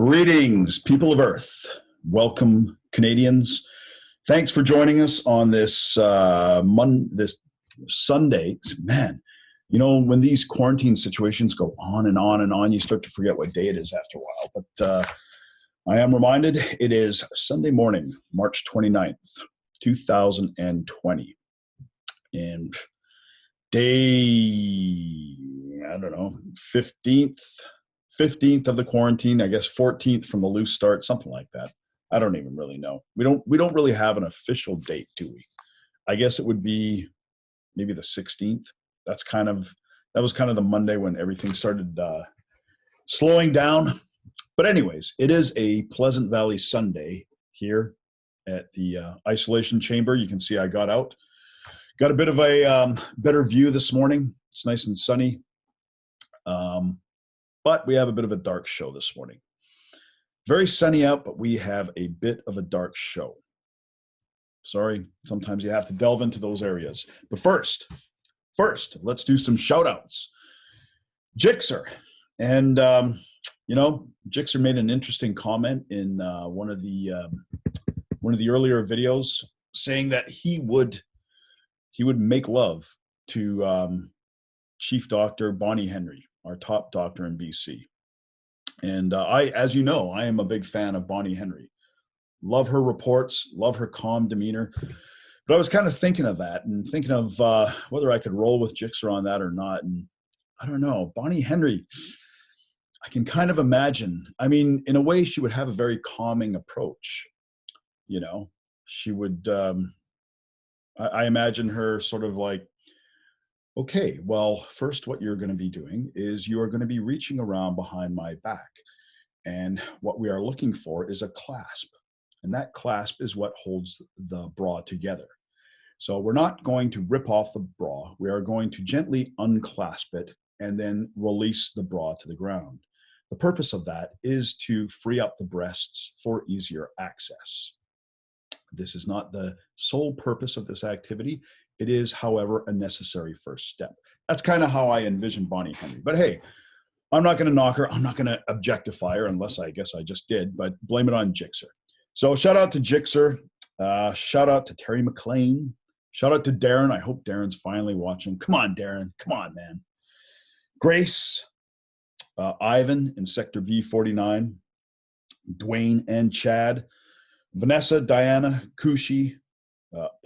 Greetings, people of Earth. Welcome, Canadians. Thanks for joining us on this this Sunday. Man, you know, when these quarantine situations go on and on and on, you start to forget what day it is after a while. But I am reminded it is Sunday morning, March 29th, 2020. And day, I don't know, 15th of the quarantine, I guess 14th from the loose start, something like that. I don't even really know. We don't really have an official date, do we? I guess it would be maybe the 16th. That was kind of the Monday when everything started slowing down. But anyways, it is a Pleasant Valley Sunday here at the isolation chamber. You can see I got out. Got a bit of a better view this morning. It's nice and sunny. But we have a bit of a dark show this morning. Very sunny out, but we have a bit of a dark show. Sorry, sometimes you have to delve into those areas. But first, let's do some shout outs. Jixer. And, Jixer made an interesting comment in one of the earlier videos saying that he would make love to Chief Dr. Bonnie Henry, our top doctor in BC. And as you know, I am a big fan of Bonnie Henry. Love her reports, love her calm demeanor. But I was kind of thinking of that and thinking of whether I could roll with Jixer on that or not. And I don't know, Bonnie Henry, I can kind of imagine. I mean, in a way, she would have a very calming approach. You know, she would, I imagine her sort of like, okay, well, first what you're going to be doing is you are going to be reaching around behind my back. And what we are looking for is a clasp. And that clasp is what holds the bra together. So we're not going to rip off the bra. We are going to gently unclasp it and then release the bra to the ground. The purpose of that is to free up the breasts for easier access. This is not the sole purpose of this activity. It is, however, a necessary first step. That's kind of how I envision Bonnie Henry. But hey, I'm not going to knock her. I'm not going to objectify her unless I guess I just did, but blame it on Jixer. So shout out to Jixer. Shout out to Terry McLean. Shout out to Darren. I hope Darren's finally watching. Come on, Darren. Come on, man. Grace, Ivan in Sector B49, Dwayne and Chad, Vanessa, Diana, Kushi,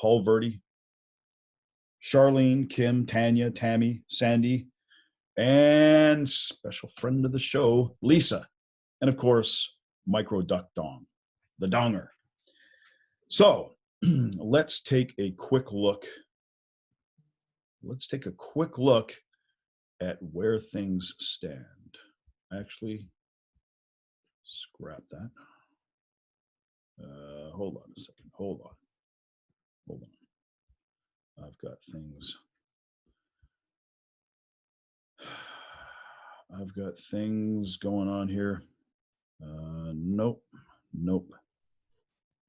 Paul Verdi, Charlene, Kim, Tanya, Tammy, Sandy, and special friend of the show, Lisa. And of course, Micro Duck Dong, the Donger. So let's take a quick look. Let's take a quick look at where things stand. Actually, scrap that. Hold on a second. Hold on. I've got things going on here. Nope.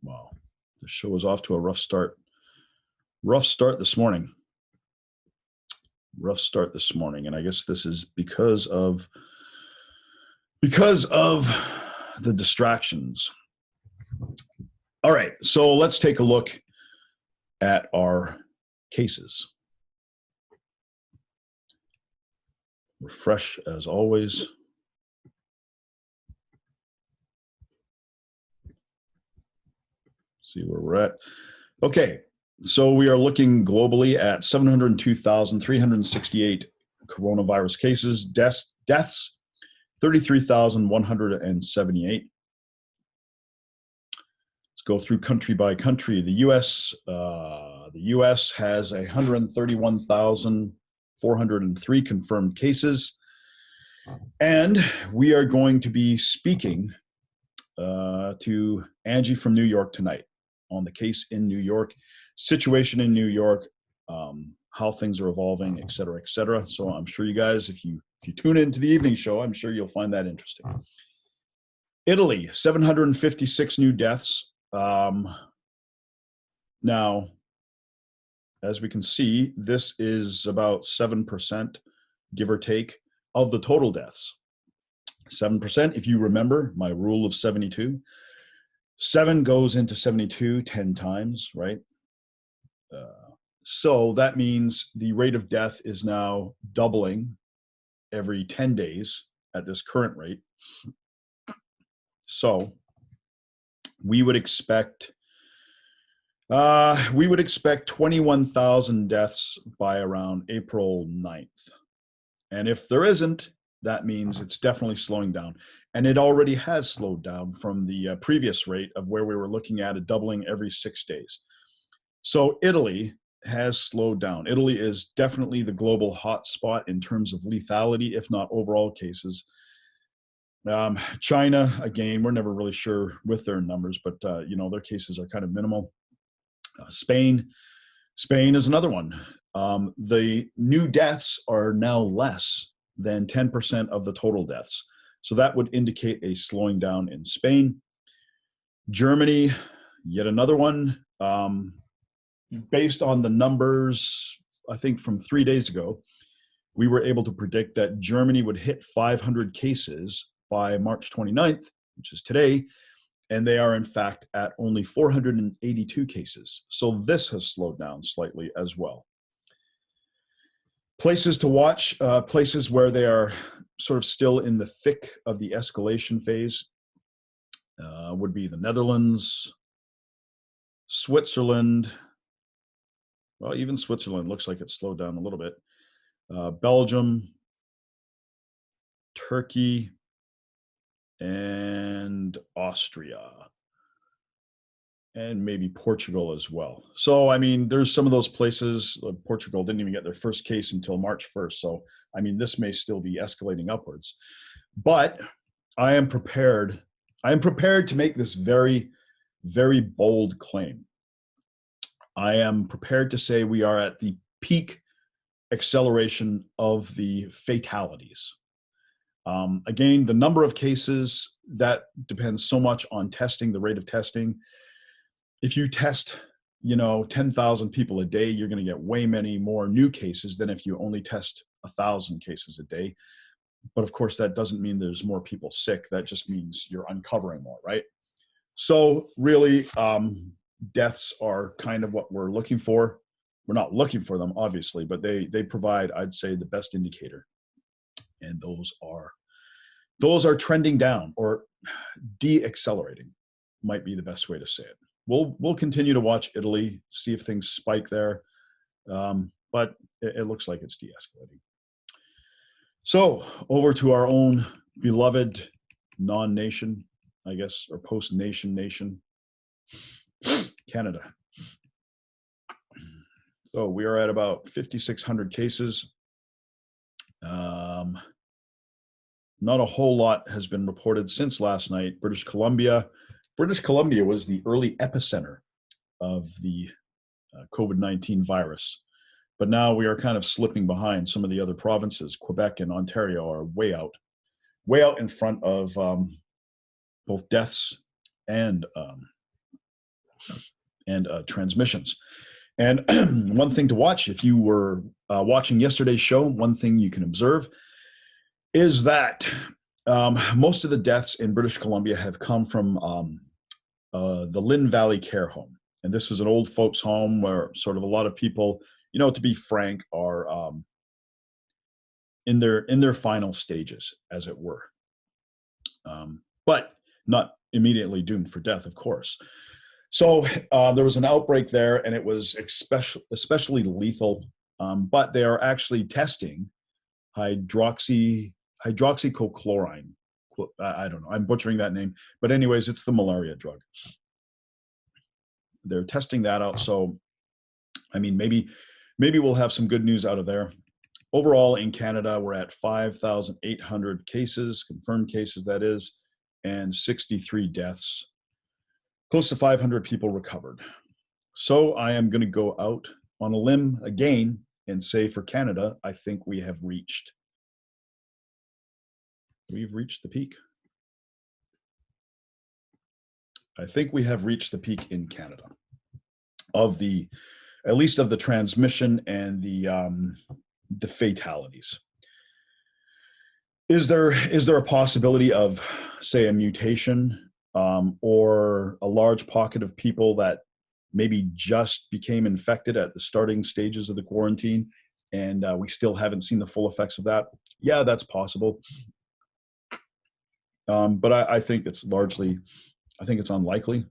Wow. The show is off to a rough start. Rough start this morning. And I guess this is because of the distractions. All right, so let's take a look at our cases. Refresh as always. See where we're at. Okay, so we are looking globally at 702,368 coronavirus cases, deaths 33,178. Go through country by country. The U.S. has 131,403 confirmed cases, and we are going to be speaking to Angie from New York tonight on the case in New York, situation in New York, how things are evolving, et cetera, et cetera. So I'm sure you guys, if you tune into the evening show, I'm sure you'll find that interesting. Italy, 756 new deaths. Now, as we can see, this is about 7%, give or take, of the total deaths. 7%, if you remember my rule of 72, 7 goes into 72 10 times, right? So that means the rate of death is now doubling every 10 days at this current rate. So we would expect 21,000 deaths by around April 9th. And if there isn't, that means it's definitely slowing down. And it already has slowed down from the previous rate of where we were looking at a doubling every 6 days. So Italy has slowed down. Italy is definitely the global hotspot in terms of lethality, if not overall cases. China, again, we're never really sure with their numbers, but their cases are kind of minimal. Spain is another one. The new deaths are now less than 10% of the total deaths. So that would indicate a slowing down in Spain. Germany, yet another one. Based on the numbers, I think from 3 days ago, we were able to predict that Germany would hit 500 cases by March 29th, which is today, and they are in fact at only 482 cases. So this has slowed down slightly as well. Places to watch, places where they are sort of still in the thick of the escalation phase would be the Netherlands, Switzerland. Well, even Switzerland looks like it's slowed down a little bit. Belgium, Turkey, and Austria, and maybe Portugal as well. So, I mean, there's some of those places. Portugal didn't even get their first case until March 1st. So, I mean, this may still be escalating upwards. But I am prepared. I am prepared to make this very, very bold claim. I am prepared to say we are at the peak acceleration of the fatalities. Again, the number of cases, that depends so much on testing, the rate of testing. If you test, 10,000 people a day, you're going to get way many more new cases than if you only test 1,000 cases a day. But of course, that doesn't mean there's more people sick. That just means you're uncovering more, right? So really, deaths are kind of what we're looking for. We're not looking for them, obviously, but they provide, I'd say, the best indicator. And those are trending down, or de-accelerating might be the best way to say it. We'll continue to watch Italy, see if things spike there, but it looks like it's de-escalating. So over to our own beloved non-nation, I guess, or post-nation, Canada. So we are at about 5,600 cases. Not a whole lot has been reported since last night. British Columbia was the early epicenter of the COVID-19 virus. But now we are kind of slipping behind some of the other provinces. Quebec and Ontario are way out in front of both deaths and transmissions. And one thing to watch, if you were watching yesterday's show, one thing you can observe is that most of the deaths in British Columbia have come from the Lynn Valley Care Home. And this is an old folks home where sort of a lot of people, to be frank, are in their final stages, as it were. But not immediately doomed for death, of course. So there was an outbreak there, and it was especially lethal. But they are actually testing hydroxychloroquine. I don't know. I'm butchering that name. But anyways, it's the malaria drug. They're testing that out. So, I mean, maybe we'll have some good news out of there. Overall, in Canada, we're at 5,800 cases, confirmed cases, that is, and 63 deaths. Close to 500 people recovered. So I am going to go out on a limb again and say for Canada, I think we've reached the peak. I think we have reached the peak in Canada at least of the transmission and the fatalities. Is there a possibility of, say, a mutation, or a large pocket of people that maybe just became infected at the starting stages of the quarantine, and we still haven't seen the full effects of that? Yeah, that's possible, but I think it's largely, I think it's unlikely,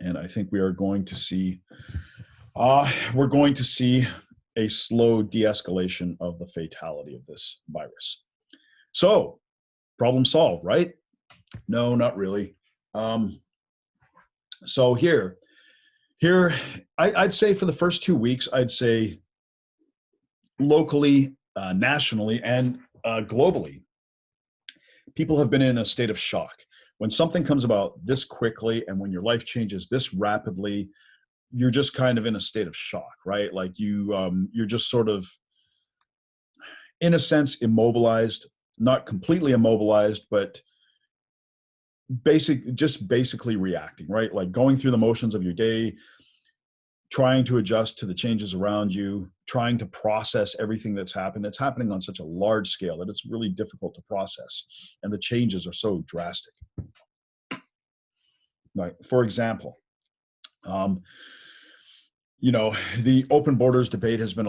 and I think we are going to see, we're going to see a slow de-escalation of the fatality of this virus. So, problem solved, right? No, not really. Um, so here, I'd say for the first 2 weeks, I'd say locally, nationally, and globally, people have been in a state of shock. When something comes about this quickly, and when your life changes this rapidly, you're just kind of in a state of shock, right? Like you're just sort of, in a sense, immobilized, not completely immobilized, but just basically reacting, right? Like going through the motions of your day, trying to adjust to the changes around you, trying to process everything that's happened. It's happening on such a large scale that it's really difficult to process, and the changes are so drastic. Like, for example, um, the open borders debate has been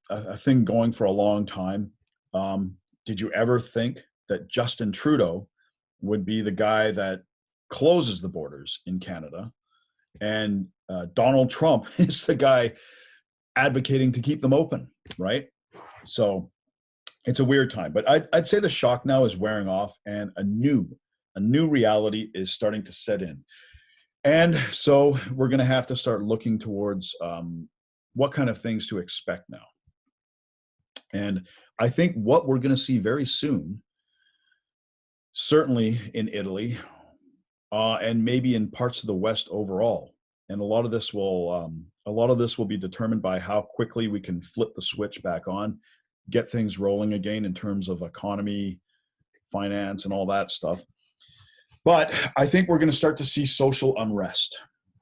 a thing going for a long time. Did you ever think that Justin Trudeau would be the guy that closes the borders in Canada, and Donald Trump is the guy advocating to keep them open, right? So it's a weird time, but I'd say the shock now is wearing off, and a new reality is starting to set in. And so we're going to have to start looking towards, what kind of things to expect now. And I think what we're going to see very soon, certainly in Italy, and maybe in parts of the West overall, and a lot of this will be determined by how quickly we can flip the switch back on, get things rolling again in terms of economy, finance, and all that stuff. But I think we're going to start to see social unrest.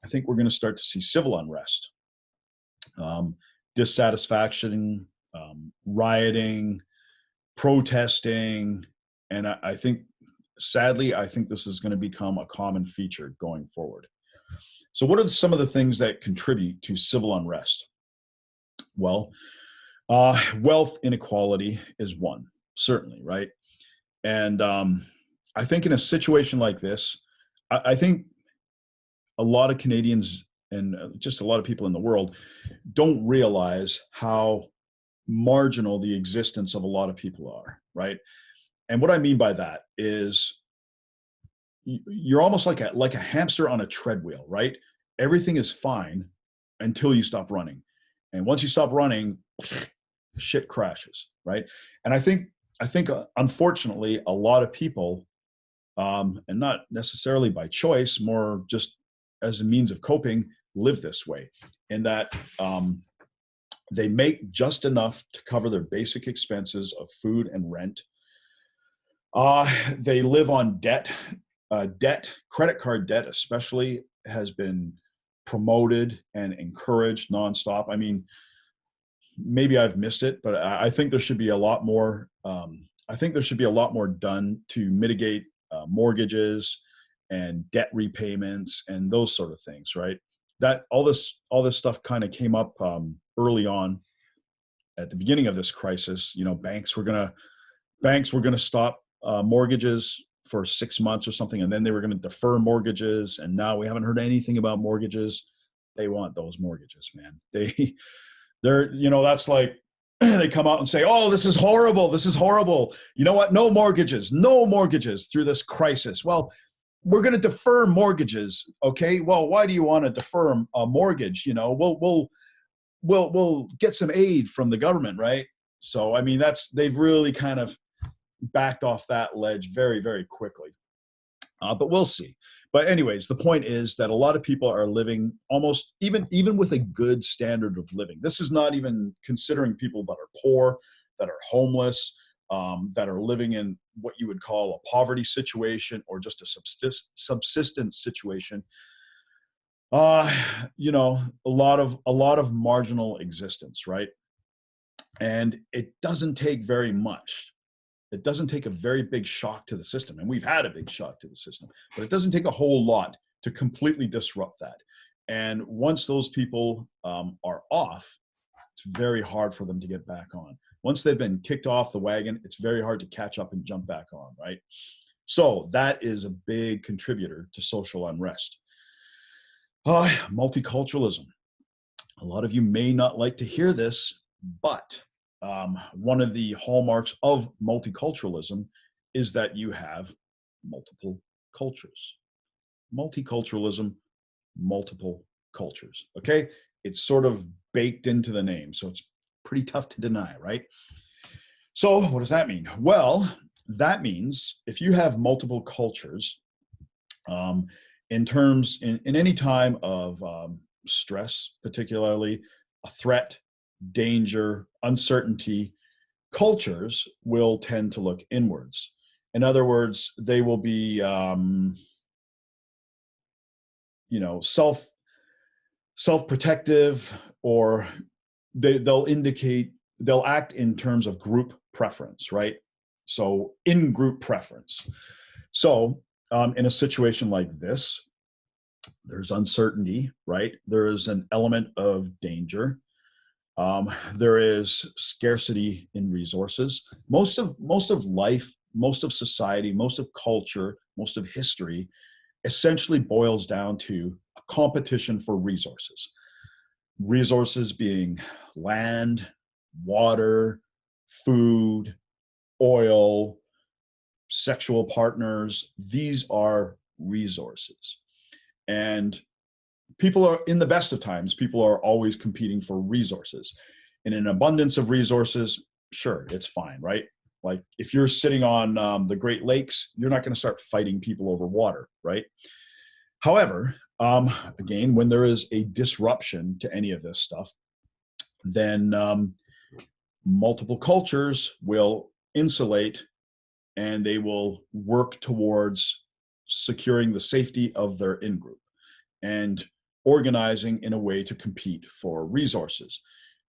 I think we're going to start to see civil unrest, um, dissatisfaction, rioting, protesting, and I think, sadly, I think this is going to become a common feature going forward. So, what are some of the things that contribute to civil unrest? Well, wealth inequality is one, certainly, right? And I think in a situation like this, I think a lot of Canadians, and just a lot of people in the world, don't realize how marginal the existence of a lot of people are, right? And what I mean by that is you're almost like a hamster on a treadmill, right? Everything is fine until you stop running, and once you stop running, shit crashes, right? And I think unfortunately, a lot of people, and not necessarily by choice, more just as a means of coping, live this way, in that, they make just enough to cover their basic expenses of food and rent. They live on debt. Credit card debt especially, has been promoted and encouraged nonstop. I mean, maybe I've missed it, but I think there should be a lot more. I think there should be a lot more done to mitigate mortgages and debt repayments and those sort of things, right? That all this stuff kind of came up, early on at the beginning of this crisis. Banks were gonna stop mortgages for 6 months or something, and then they were going to defer mortgages. And now we haven't heard anything about mortgages. They want those mortgages, man. That's like, they come out and say, "Oh, this is horrible. This is horrible. You know what? No mortgages through this crisis." Well, we're going to defer mortgages, okay? Well, why do you want to defer a mortgage? We'll get some aid from the government, right? So, I mean, they've really kind of backed off that ledge very, very quickly. But we'll see. But anyways, the point is that a lot of people are living almost, even with a good standard of living. This is not even considering people that are poor, that are homeless, that are living in what you would call a poverty situation, or just a subsistence situation. A lot of marginal existence, right? And it doesn't take very much It doesn't take a very big shock to the system. And we've had a big shock to the system, but it doesn't take a whole lot to completely disrupt that. And once those people are off, it's very hard for them to get back on. Once they've been kicked off the wagon, it's very hard to catch up and jump back on, right? So that is a big contributor to social unrest. Multiculturalism. A lot of you may not like to hear this, but one of the hallmarks of multiculturalism is that you have multiple cultures. Multiculturalism, multiple cultures, okay? It's sort of baked into the name, so it's pretty tough to deny, right? So what does that mean? Well, that means if you have multiple cultures, in any time of stress, particularly a threat, danger, uncertainty, cultures will tend to look inwards. In other words, they will be, self-protective, or they'll act in terms of group preference, right? So in-group preference. So in a situation like this, there's uncertainty, right? There is an element of danger. There is scarcity in resources. Most of life, most of society, most of culture, most of history essentially boils down to a competition for resources. Resources being land, water, food, oil, sexual partners. These are resources. And people are, in the best of times, people are always competing for resources. In an abundance of resources, sure, it's fine, right? Like if you're sitting on the Great Lakes, you're not going to start fighting people over water, right? However, again, when there is a disruption to any of this stuff, then multiple cultures will insulate, and they will work towards securing the safety of their in-group and organizing in a way to compete for resources.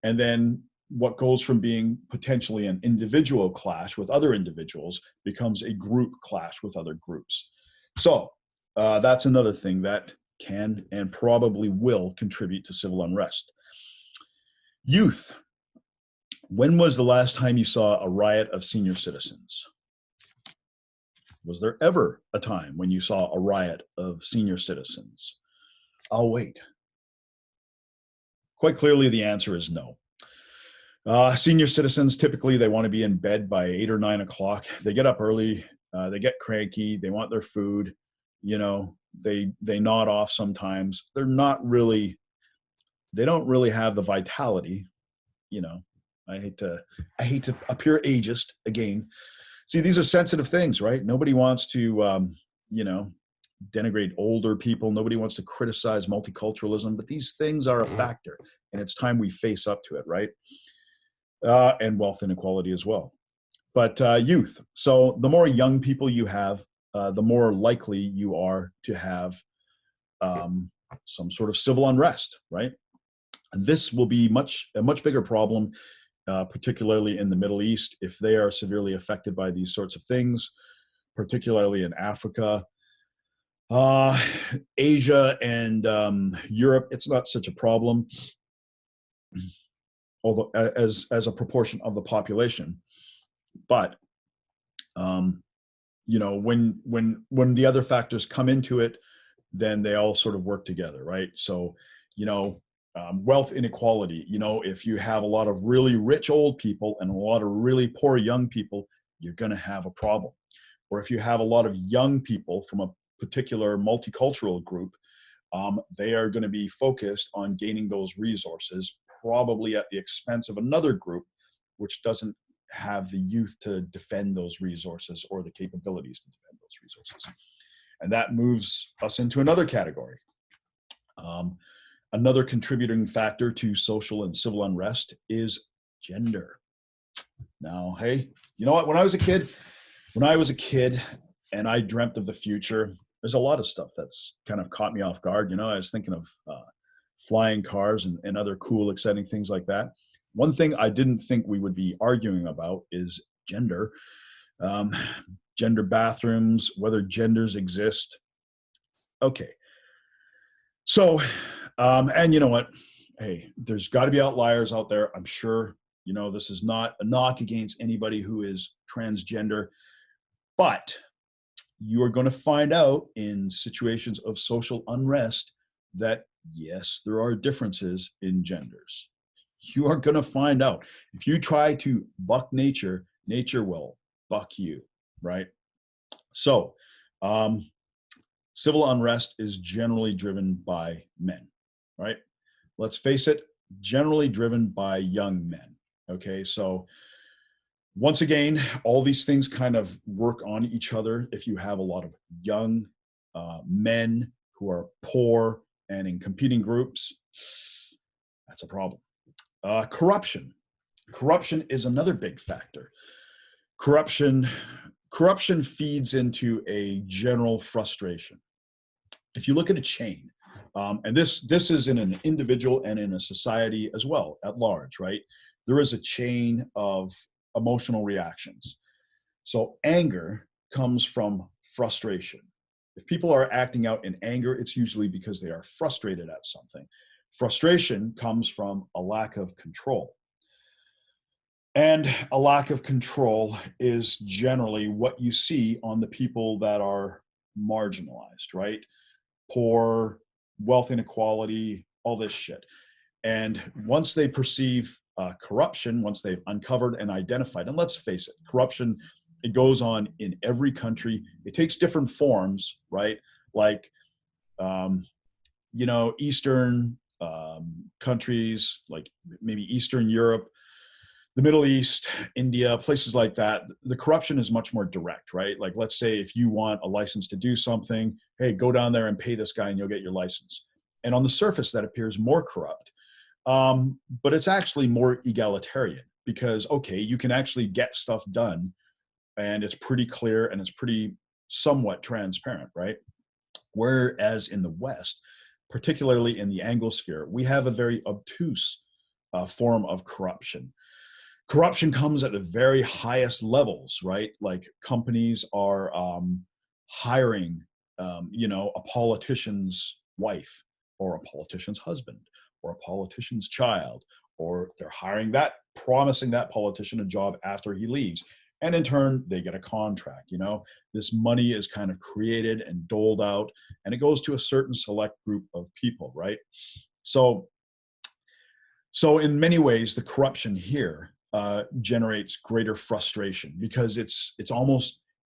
And then what goes from being potentially an individual clash with other individuals becomes a group clash with other groups. So that's another thing that can and probably will contribute to civil unrest. Youth. When was the last time you saw a riot of senior citizens? Was there ever a time when you saw a riot of senior citizens? I'll wait. Quite clearly, the answer is no. Senior citizens, typically, they want to be in bed by 8 or 9 o'clock. They get up early. They get cranky. They want their food. They nod off sometimes. They don't really have the vitality. I hate to appear ageist again. See, these are sensitive things, right? Nobody wants to, denigrate older people. Nobody wants to criticize multiculturalism, but these things are a factor, and it's time we face up to it, right? And wealth inequality as well. But youth. So the more young people you have, the more likely you are to have some sort of civil unrest, right? And this will be a much bigger problem, particularly in the Middle East, if they are severely affected by these sorts of things, particularly in Africa. Asia and Europe, it's not such a problem, although as a proportion of the population. But when the other factors come into it, then they all sort of work together, right? So wealth inequality. If you have a lot of really rich old people and a lot of really poor young people, you're going to have a problem. Or if you have a lot of young people from a particular multicultural group, they are going to be focused on gaining those resources, probably at the expense of another group, which doesn't have the youth to defend those resources or the capabilities to defend those resources. And that moves us into another category. Another contributing factor to social and civil unrest is gender. Now, hey, you know what? When I was a kid and I dreamt of the future, there's a lot of stuff that's kind of caught me off guard. I was thinking of flying cars and other cool, exciting things like that. One thing I didn't think we would be arguing about is gender. Um, Gender bathrooms, whether genders exist. Okay. So, and you know what? Hey, there's got to be outliers out there. I'm sure, this is not a knock against anybody who is transgender, but you are going to find out in situations of social unrest that, yes, there are differences in genders. You are going to find out. If you try to buck nature, nature will buck you, right? So, um, civil unrest is generally driven by men, right? Let's face it, generally driven by young men. Okay, so once again, all these things kind of work on each other. If you have a lot of young men who are poor and in competing groups, that's a problem. Corruption. Corruption is another big factor. Corruption corruption feeds into a general frustration. If you look at a chain, and this is in an individual and in a society as well at large, right? There is a chain of emotional reactions. So anger comes from frustration. If people are acting out in anger, it's usually because they are frustrated at something. Frustration comes from a lack of control. And a lack of control is generally what you see on the people that are marginalized, right? Poor, wealth inequality, all this shit. And once they perceive corruption, once they've uncovered and identified, and let's face it, corruption, it goes on in every country. It takes different forms, right? Like, um, Eastern countries, like maybe Eastern Europe, the Middle East, India, places like that, the corruption is much more direct, right? Like, let's say if you want a license to do something, hey, go down there and pay this guy and you'll get your license. And on the surface, that appears more corrupt. But it's actually more egalitarian because, okay, you can actually get stuff done and it's pretty clear and it's pretty somewhat transparent, right? Whereas in the West, particularly in the Anglosphere, we have a very obtuse form of corruption. Corruption comes at the very highest levels, right? Like companies are hiring, a politician's wife or a politician's husband or a politician's child, or they're hiring that, promising that politician a job after he leaves. And in turn, they get a contract. This money is kind of created and doled out, and it goes to a certain select group of people, right? So in many ways, the corruption here generates greater frustration because it's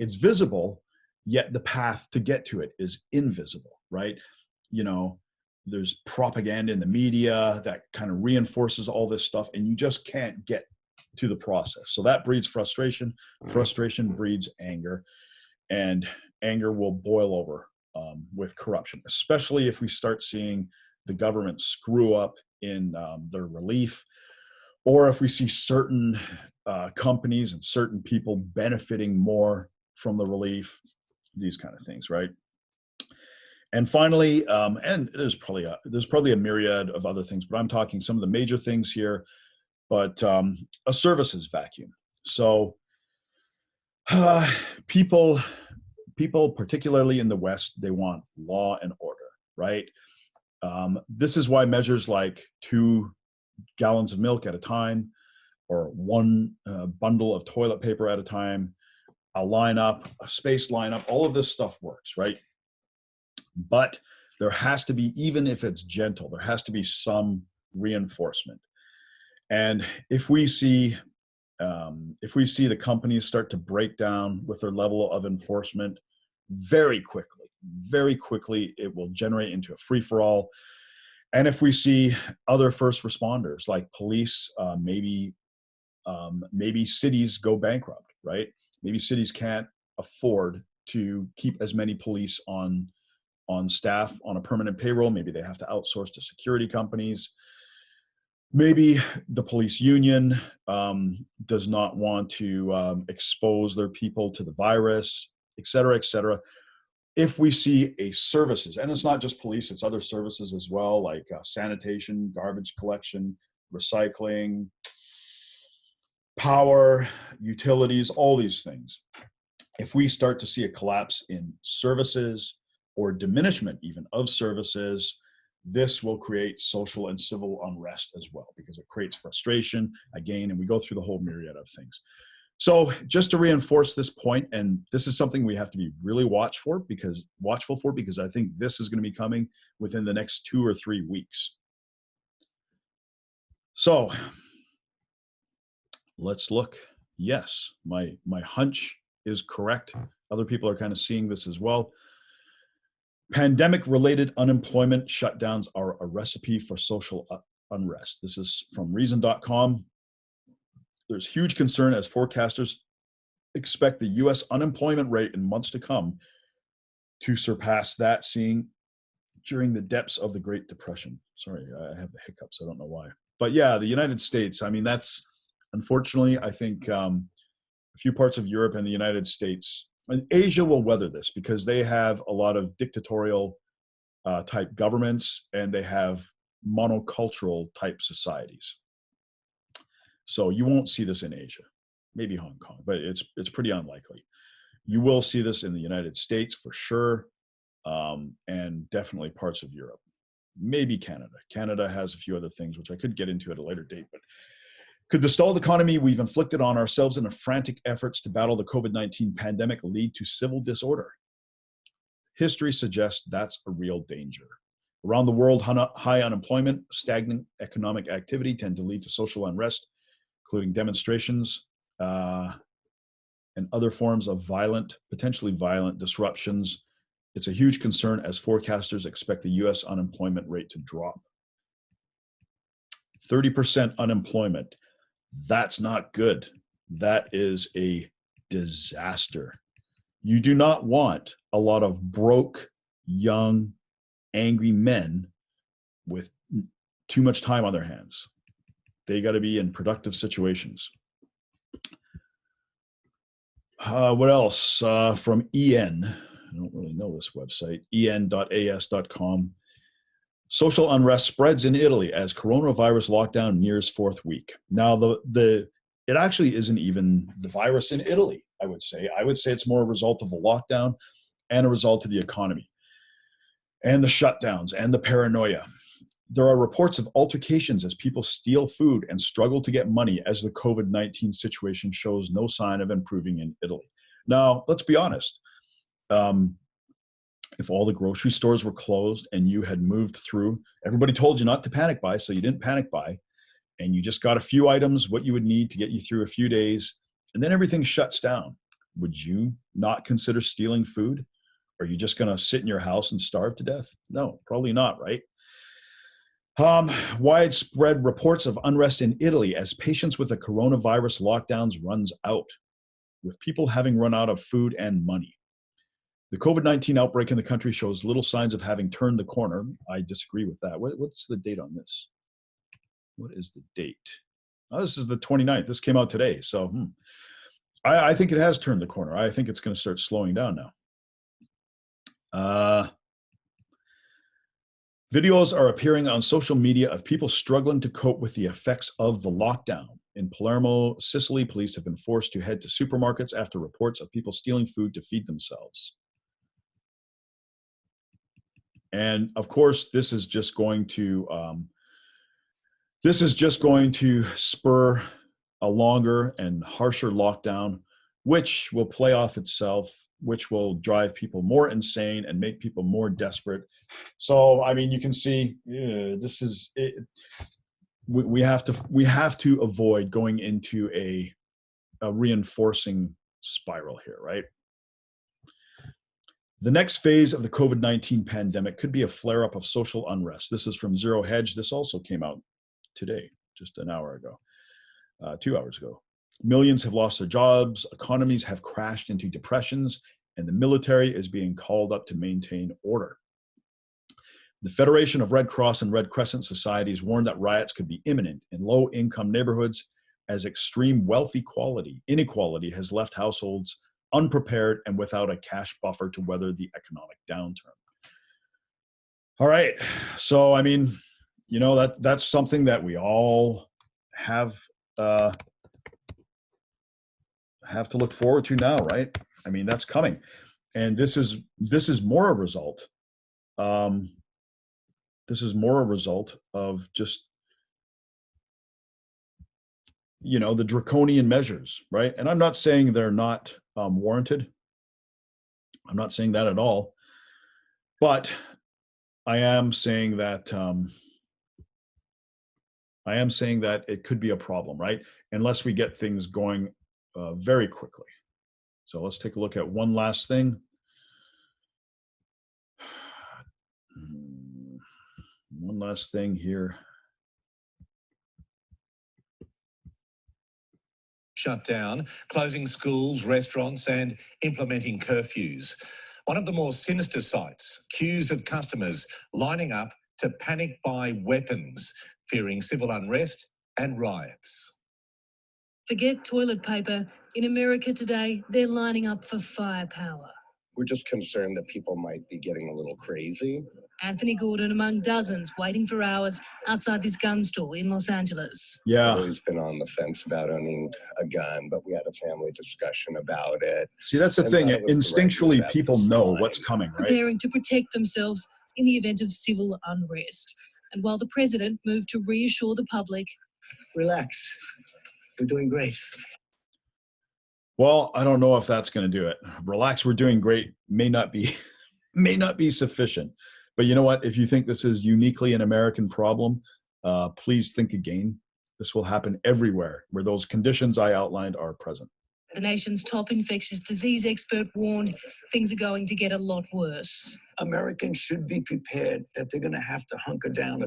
visible, yet the path to get to it is invisible, right? There's propaganda in the media that kind of reinforces all this stuff, and you just can't get to the process. So that breeds frustration. Frustration breeds anger, and anger will boil over with corruption, especially if we start seeing the government screw up in their relief, or if we see certain companies and certain people benefiting more from the relief, these kind of things, right? And finally, and there's probably a myriad of other things, but I'm talking some of the major things here. But a services vacuum. So people, particularly in the West, they want law and order, right? This is why measures like 2 gallons of milk at a time, or 1 bundle of toilet paper at a time, a lineup, a spaced lineup, all of this stuff works, right? But there has to be, even if it's gentle, there has to be some reinforcement. And if we see the companies start to break down with their level of enforcement, very quickly, it will generate into a free-for-all. And if we see other first responders like police, maybe cities go bankrupt, right? Maybe cities can't afford to keep as many police on staff on a permanent payroll. Maybe they have to outsource to security companies. Maybe the police union does not want to expose their people to the virus, et cetera, et cetera. If we see a services, and it's not just police, it's other services as well, like sanitation, garbage collection, recycling, power, utilities, all these things. If we start to see a collapse in services or diminishment even of services, this will create social and civil unrest as well, because it creates frustration again, and we go through the whole myriad of things. So just to reinforce this point, and this is something we have to be really watchful for, because I think this is going to be coming within the next 2 or 3 weeks. So let's look. Yes, my hunch is correct. Other people are kind of seeing this as well. Pandemic-related unemployment shutdowns are a recipe for social unrest. This is from Reason.com. There's huge concern as forecasters expect the U.S. unemployment rate in months to come to surpass that seen during the depths of the Great Depression. Sorry, I have the hiccups. I don't know why. But yeah, the United States, I mean, that's unfortunately, I think a few parts of Europe and the United States, and Asia will weather this because they have a lot of dictatorial type governments, and they have monocultural type societies. So you won't see this in Asia, maybe Hong Kong, but it's pretty unlikely. You will see this in the United States for sure, and definitely parts of Europe, maybe Canada. Canada has a few other things, which I could get into at a later date, but could the stalled economy we've inflicted on ourselves in a frantic efforts to battle the COVID-19 pandemic lead to civil disorder? History suggests that's a real danger. Around the world, high unemployment, stagnant economic activity tend to lead to social unrest, including demonstrations and other forms of potentially violent disruptions. It's a huge concern as forecasters expect the U.S. unemployment rate to drop. 30% unemployment. That's not good. That is a disaster. You do not want a lot of broke, young, angry men with too much time on their hands. They got to be in productive situations. What else? From EN. I don't really know this website. en.as.com. Social unrest spreads in Italy as coronavirus lockdown nears 4th week. Now, it actually isn't even the virus in Italy, I would say. I would say it's more a result of the lockdown and a result of the economy and the shutdowns and the paranoia. There are reports of altercations as people steal food and struggle to get money as the COVID-19 situation shows no sign of improving in Italy. Now, let's be honest. If all the grocery stores were closed and you had moved through, everybody told you not to panic buy, so you didn't panic buy, and you just got a few items, what you would need to get you through a few days, and then everything shuts down. Would you not consider stealing food? Are you just going to sit in your house and starve to death? No, probably not, right? Widespread reports of unrest in Italy as patience with the coronavirus lockdowns runs out, with people having run out of food and money. The COVID-19 outbreak in the country shows little signs of having turned the corner. I disagree with that. What's the date on this? What is the date? Oh, this is the 29th. This came out today. So I think it has turned the corner. I think it's going to start slowing down now. Videos are appearing on social media of people struggling to cope with the effects of the lockdown. In Palermo, Sicily, police have been forced to head to supermarkets after reports of people stealing food to feed themselves. And of course, this is just going to spur a longer and harsher lockdown, which will play off itself, which will drive people more insane and make people more desperate. So, I mean, you can see this is it. We have to avoid going into a reinforcing spiral here, right? The next phase of the COVID-19 pandemic could be a flare-up of social unrest. This is from Zero Hedge. This also came out today, just an hour ago, 2 hours ago. Millions have lost their jobs, economies have crashed into depressions, and the military is being called up to maintain order. The Federation of Red Cross and Red Crescent Societies warned that riots could be imminent in low-income neighborhoods as extreme wealth inequality has left households unprepared and without a cash buffer to weather the economic downturn. All right, so I mean, you know, that's something that we all have have to look forward to now, right? I mean, that's coming. And this is more a result. This is more a result of just, the draconian measures, right? And I'm not saying they're not warranted. I'm not saying that at all. But I am saying that it could be a problem, right? Unless we get things going very quickly. So let's take a look at one last thing. One last thing here. Shut down, closing schools, restaurants, and implementing curfews. One of the more sinister sights, queues of customers lining up to panic buy weapons, fearing civil unrest and riots. Forget toilet paper. In America today, they're lining up for firepower. We're just concerned that people might be getting a little crazy. Anthony Gordon among dozens waiting for hours outside this gun store in Los Angeles. Yeah. I've always been on the fence about owning a gun, but we had a family discussion about it. See, that's the thing. Instinctually, right people know what's coming, right? Preparing to protect themselves in the event of civil unrest. And while the president moved to reassure the public, relax. We're doing great. Well, I don't know if that's going to do it. Relax, we're doing great may not be sufficient. But you know what? If you think this is uniquely an American problem, please think again. This will happen everywhere where those conditions I outlined are present. The nation's top infectious disease expert warned things are going to get a lot worse. Americans should be prepared that they're going to have to hunker down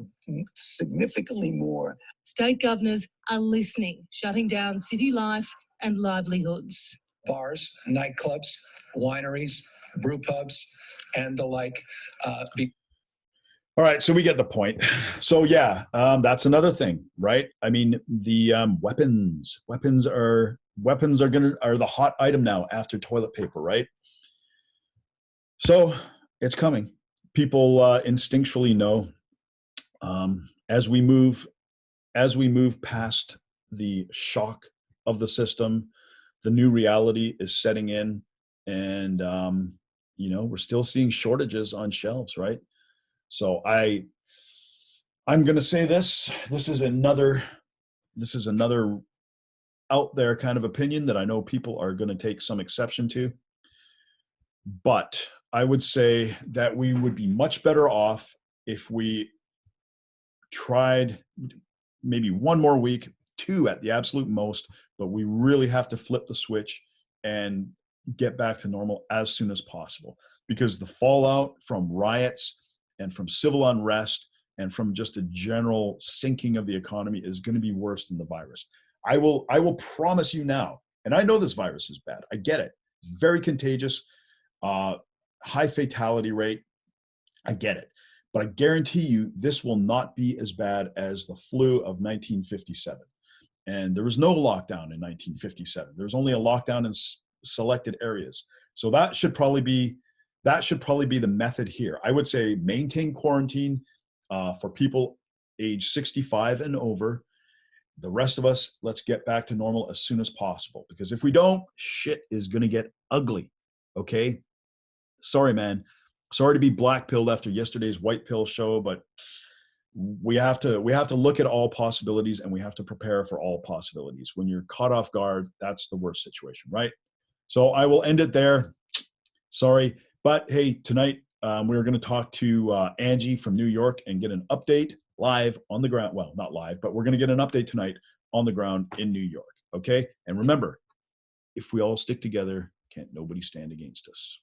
significantly more. State governors are listening, shutting down city life and livelihoods. Bars, nightclubs, wineries, brew pubs, and the like. All right, so we get the point. So yeah, that's another thing, right? I mean, the weapons are the hot item now after toilet paper, right? So it's coming. People instinctually know as we move past the shock of the system, the new reality is setting in, and we're still seeing shortages on shelves, right? So I'm going to say this is another out there kind of opinion that I know people are going to take some exception to. But I would say that we would be much better off if we tried maybe one more week, 2 at the absolute most, but we really have to flip the switch and get back to normal as soon as possible, because the fallout from riots and from civil unrest and from just a general sinking of the economy is going to be worse than the virus. I will promise you now, and I know this virus is bad. I get it. It's very contagious, high fatality rate. I get it. But I guarantee you this will not be as bad as the flu of 1957. And there was no lockdown in 1957. There was only a lockdown in selected areas. So that should probably be the method here. I would say maintain quarantine for people age 65 and over. The rest of us, let's get back to normal as soon as possible. Because if we don't, shit is going to get ugly. Okay? Sorry, man. Sorry to be black-pilled after yesterday's white pill show, but we have to look at all possibilities, and we have to prepare for all possibilities. When you're caught off guard, that's the worst situation, right? So I will end it there. Sorry. But hey, tonight we're going to talk to Angie from New York and get an update live on the ground. Well, not live, but we're going to get an update tonight on the ground in New York. Okay? And remember, if we all stick together, can't nobody stand against us.